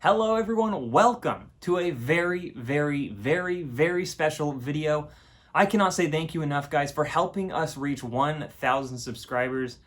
Hello everyone, welcome to a very special video. I cannot say thank you enough, guys, for helping us reach 1,000 subscribers.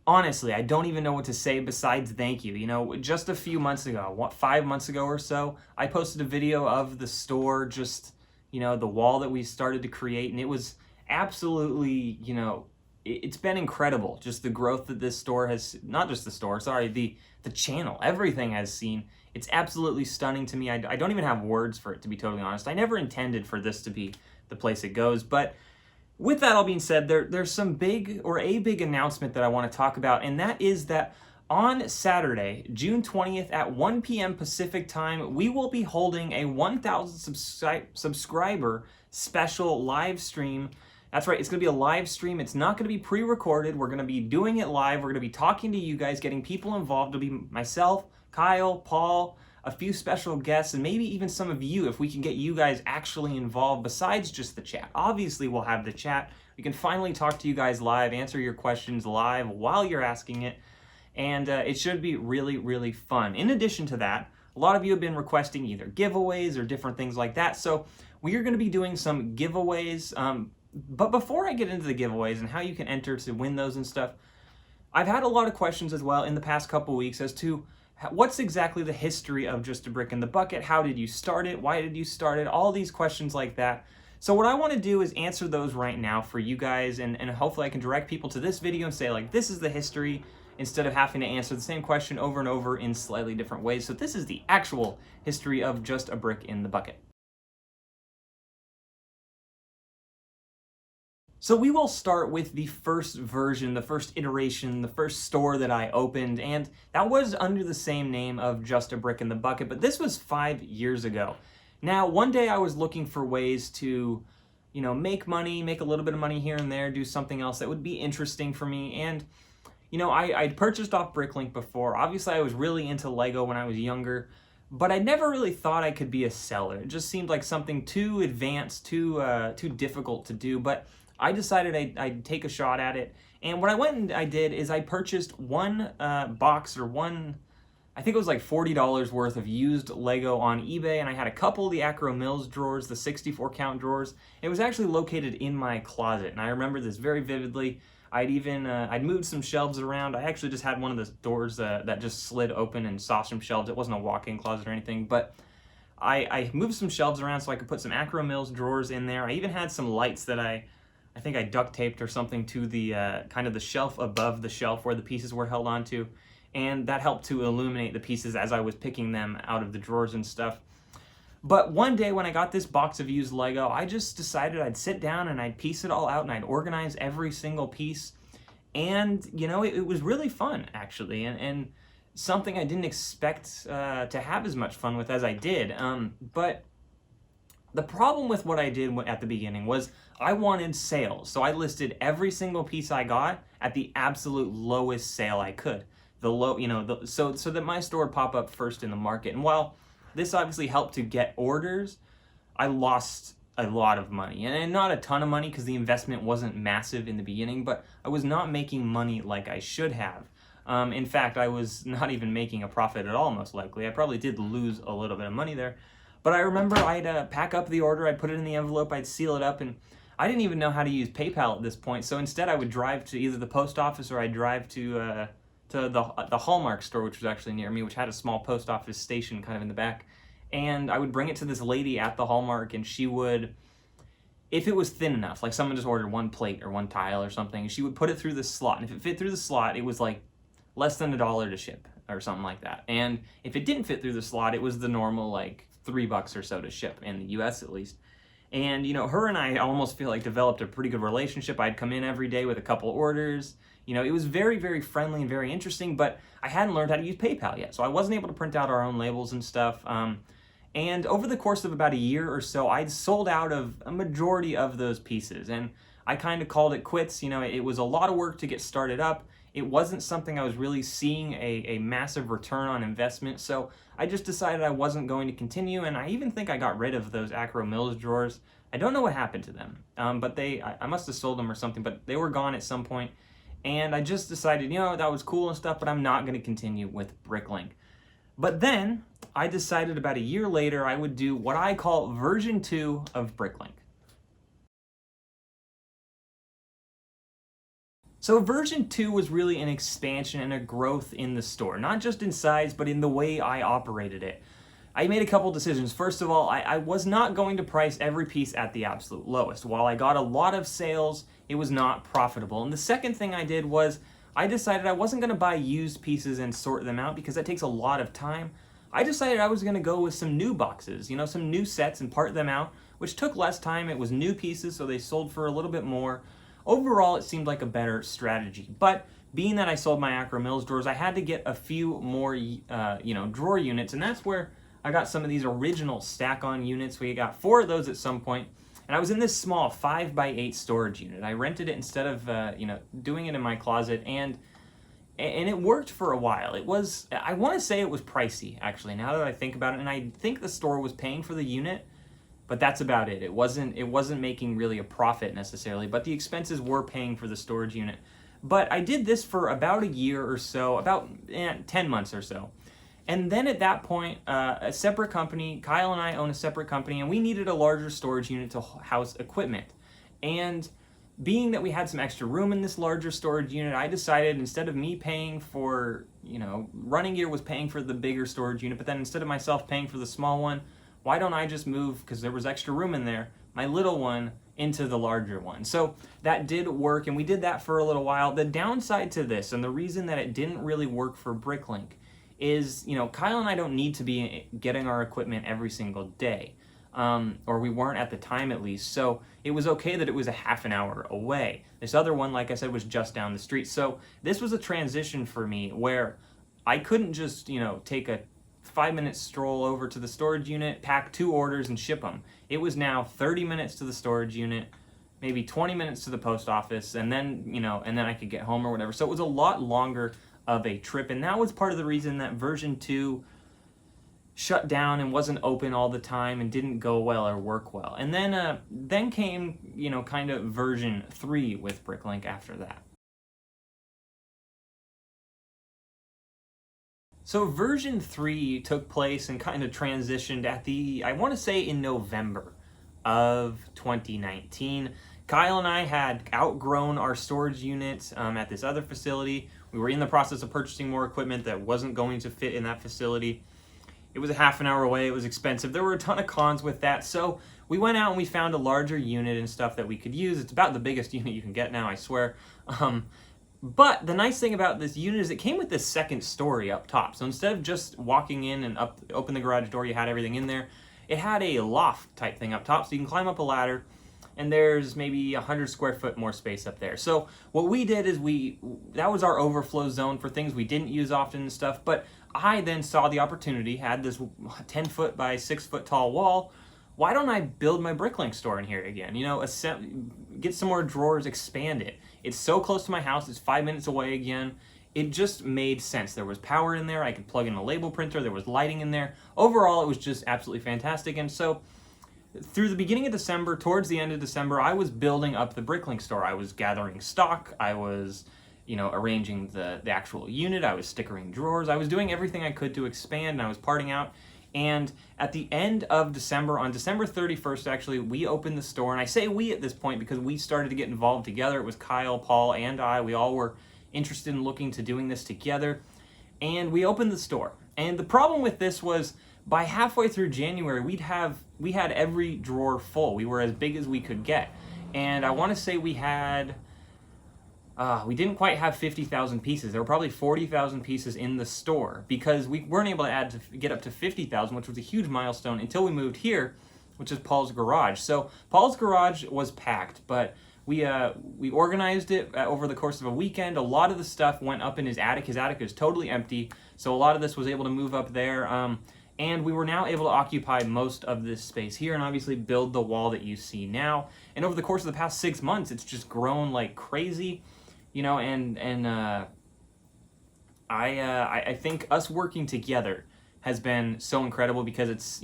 Honestly, I don't even know what to say besides thank you. You know, just a few months ago, 5 months ago or so, I posted a video of the store, just, the wall that we started to create, and it was absolutely, it's been incredible. Just the growth that this store has, not just the store, sorry, the channel, everything has seen. It's absolutely stunning to me. I don't even have words for it, to be totally honest. I never intended for this to be the place it goes. But with that all being said, there's a big announcement that I want to talk about, and that is that on Saturday, June 20th at 1 p.m. Pacific time, we will be holding a 1,000 subscriber special live stream. That's right, it's going to be a live stream. It's not going to be pre-recorded. We're going to be doing it live. We're going to be talking to you guys, getting people involved. It'll be myself, Kyle, Paul, a few special guests, and maybe even some of you if we can get you guys actually involved besides just the chat. Obviously, we'll have the chat. We can finally talk to you guys live, answer your questions live while you're asking it, and it should be really fun. In addition to that, a lot of you have been requesting either giveaways or different things like that, so we are going to be doing some giveaways. But before I get into the giveaways and how you can enter to win those and stuff, I've had a lot of questions as well in the past couple weeks as to what's exactly the history of Just a Brick in the Bucket? How did you start it? Why did you start it? All these questions like that. So what I want to do is answer those right now for you guys, and hopefully I can direct people to this video and say, like, this is the history, instead of having to answer the same question over and over in slightly different ways. So this is the actual history of Just a Brick in the Bucket. So we will start with the first version, the first iteration, the first store that I opened, and that was under the same name of Just a Brick in the Bucket, but this was 5 years ago. Now, one day I was looking for ways to, make money, make a little bit of money here and there, do something else that would be interesting for me, and, I'd purchased off BrickLink before. Obviously, I was really into Lego when I was younger, but I never really thought I could be a seller. It just seemed like something too advanced, too difficult to do, but I decided I'd take a shot at it, and what I went and I did is I purchased one box, or I think it was like $40 worth of used Lego on eBay, and I had a couple of the Acro Mills drawers, the 64 count drawers. It was actually located in my closet, and I remember this very vividly. I'd moved some shelves around. I actually just had one of the doors that just slid open and saw some shelves. It wasn't a walk-in closet or anything, but I moved some shelves around so I could put some Acro Mills drawers in there. I even had some lights that I think I duct taped or something to the kind of the shelf above the shelf where the pieces were held onto, and that helped to illuminate the pieces as I was picking them out of the drawers and stuff. But one day when I got this box of used Lego, I just decided I'd sit down and I'd piece it all out and I'd organize every single piece, and it was really fun actually, and something I didn't expect to have as much fun with as I did. But the problem with what I did at the beginning was I wanted sales. So I listed every single piece I got at the absolute lowest sale I could. So that my store would pop up first in the market. And while this obviously helped to get orders, I lost a lot of money. And not a ton of money because the investment wasn't massive in the beginning, but I was not making money like I should have. In fact, I was not even making a profit at all, most likely. I probably did lose a little bit of money there. But I remember I'd pack up the order, I'd put it in the envelope, I'd seal it up, and I didn't even know how to use PayPal at this point. So instead I would drive to either the post office or I'd drive to the Hallmark store, which was actually near me, which had a small post office station kind of in the back. And I would bring it to this lady at the Hallmark, and she would, if it was thin enough, like someone just ordered one plate or one tile or something, she would put it through the slot. And if it fit through the slot, it was like less than $1 to ship or something like that. And if it didn't fit through the slot, it was the normal like $3 or so to ship, in the US at least. And her and I almost feel like developed a pretty good relationship. I'd come in every day with a couple orders. It was very friendly and very interesting, but I hadn't learned how to use PayPal yet, so I wasn't able to print out our own labels and stuff. And over the course of about a year or so, I'd sold out of a majority of those pieces, and I kind of called it quits. It was a lot of work to get started up. It wasn't something I was really seeing a massive return on investment, so I just decided I wasn't going to continue, and I even think I got rid of those Acro Mills drawers. I don't know what happened to them, but I must have sold them or something, but they were gone at some point, and I just decided, that was cool and stuff, but I'm not going to continue with BrickLink. But then, I decided about a year later I would do what I call version 2 of BrickLink. So version 2 was really an expansion and a growth in the store, not just in size, but in the way I operated it. I made a couple decisions. First of all, I was not going to price every piece at the absolute lowest. While I got a lot of sales, it was not profitable. And the second thing I did was I decided I wasn't going to buy used pieces and sort them out because that takes a lot of time. I decided I was going to go with some new boxes, some new sets, and part them out, which took less time. It was new pieces, so they sold for a little bit more. Overall, it seemed like a better strategy. But being that I sold my Acro Mills drawers, I had to get a few more, drawer units, and that's where I got some of these original stack-on units. We got 4 of those at some point, and I was in this small 5x8 storage unit. I rented it instead of, doing it in my closet, and it worked for a while. I want to say it was pricey, actually, now that I think about it, and I think the store was paying for the unit, but that's about it. It wasn't making really a profit necessarily, but the expenses were paying for the storage unit. But I did this for about a year or so, about 10 months or so. And then at that point, a separate company, Kyle and I own a separate company, and we needed a larger storage unit to house equipment. And being that we had some extra room in this larger storage unit, I decided instead of me paying for, Running Gear was paying for the bigger storage unit, but then instead of myself paying for the small one, why don't I just move, because there was extra room in there, my little one into the larger one. So that did work, and we did that for a little while. The downside to this, and the reason that it didn't really work for BrickLink, is, Kyle and I don't need to be getting our equipment every single day, or we weren't at the time at least, so it was okay that it was a half an hour away. This other one, like I said, was just down the street, so this was a transition for me where I couldn't just, take a 5-minute stroll over to the storage unit, pack 2 orders, and ship them. It was now 30 minutes to the storage unit, maybe 20 minutes to the post office, and then, and then I could get home or whatever, so it was a lot longer of a trip, and that was part of the reason that version 2 shut down and wasn't open all the time and didn't go well or work well. And then came, kind of version 3 with BrickLink after that. So version 3 took place and kind of transitioned at I want to say in November of 2019. Kyle and I had outgrown our storage units at this other facility. We were in the process of purchasing more equipment that wasn't going to fit in that facility. It was a half an hour away, it was expensive. There were a ton of cons with that, so we went out and we found a larger unit and stuff that we could use. It's about the biggest unit you can get now, I swear. But the nice thing about this unit is it came with this second story up top. So instead of just walking in and open the garage door, you had everything in there. It had a loft type thing up top, so you can climb up a ladder, and there's maybe 100 square foot more space up there. So what we did is that was our overflow zone for things we didn't use often and stuff, but I then saw the opportunity, had this 10 foot by 6 foot tall wall. Why don't I build my BrickLink store in here again? Get some more drawers, expand it. It's so close to my house, it's 5 minutes away again. It just made sense. There was power in there, I could plug in a label printer, there was lighting in there. Overall, it was just absolutely fantastic. And so through the beginning of December, towards the end of December, I was building up the BrickLink store. I was gathering stock, I was arranging the actual unit, I was stickering drawers, I was doing everything I could to expand, and I was parting out. And at the end of December, on December 31st, actually, we opened the store. And I say we at this point because we started to get involved together. It was Kyle, Paul, and I. We all were interested in looking to doing this together. And we opened the store. And the problem with this was by halfway through January, we had every drawer full. We were as big as we could get. And I want to say we didn't quite have 50,000 pieces. There were probably 40,000 pieces in the store because we weren't able to get up to 50,000, which was a huge milestone until we moved here, which is Paul's garage. So Paul's garage was packed, but we organized it over the course of a weekend. A lot of the stuff went up in his attic. His attic is totally empty, so a lot of this was able to move up there. And we were now able to occupy most of this space here and obviously build the wall that you see now. And over the course of the past 6 months, it's just grown like crazy. I think us working together has been so incredible because it's,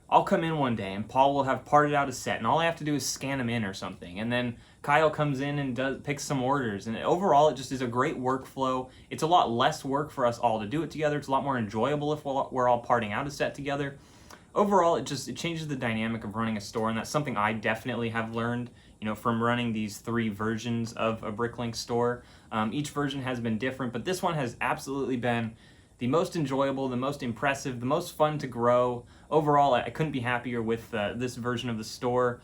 I'll come in one day and Paul will have parted out a set, and all I have to do is scan them in or something. And then Kyle comes in and picks some orders. And overall, it just is a great workflow. It's a lot less work for us all to do it together. It's a lot more enjoyable if we're all parting out a set together. Overall, it changes the dynamic of running a store, and that's something I definitely have learned, from running these 3 versions of a BrickLink store. Each version has been different, but this one has absolutely been the most enjoyable, the most impressive, the most fun to grow. Overall, I couldn't be happier with this version of the store.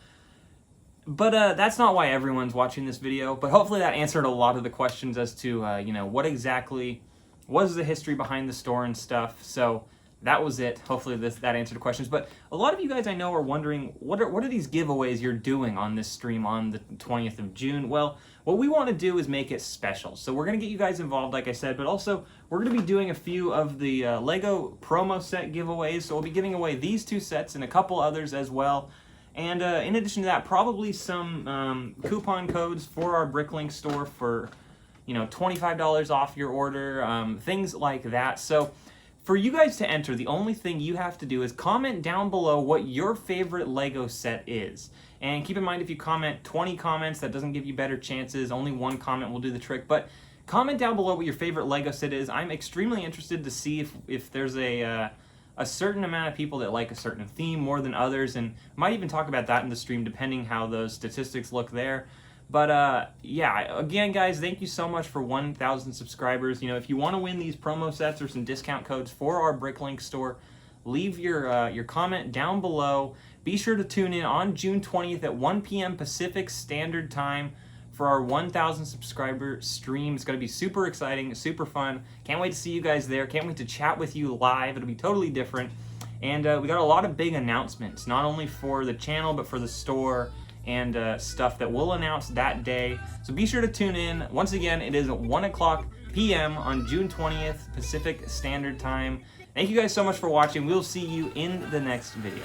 But that's not why everyone's watching this video, but hopefully that answered a lot of the questions as to, what exactly was the history behind the store and stuff. So that was it. Hopefully that answered the questions. But a lot of you guys I know are wondering, what are these giveaways you're doing on this stream on the 20th of June? Well, what we want to do is make it special. So we're going to get you guys involved, like I said, but also we're going to be doing a few of the Lego promo set giveaways. So we'll be giving away these 2 sets and a couple others as well. And in addition to that, probably some coupon codes for our BrickLink store for, $25 off your order, things like that. So for you guys to enter, the only thing you have to do is comment down below what your favorite Lego set is. And keep in mind, if you comment 20 comments, that doesn't give you better chances. Only 1 comment will do the trick. But comment down below what your favorite Lego set is. I'm extremely interested to see if there's a certain amount of people that like a certain theme more than others, and might even talk about that in the stream depending how those statistics look there. But yeah, again guys, thank you so much for 1,000 subscribers. If you want to win these promo sets or some discount codes for our BrickLink store, leave your comment down below. Be sure to tune in on June 20th at 1 p.m. Pacific Standard Time for our 1,000 subscriber stream. It's going to be super exciting, super fun. Can't wait to see you guys there. Can't wait to chat with you live. It'll be totally different. And we got a lot of big announcements, not only for the channel, but for the store and stuff that we'll announce that day. So be sure to tune in. Once again, it is at 1 o'clock p.m. on June 20th, Pacific Standard Time. Thank you guys so much for watching. We'll see you in the next video.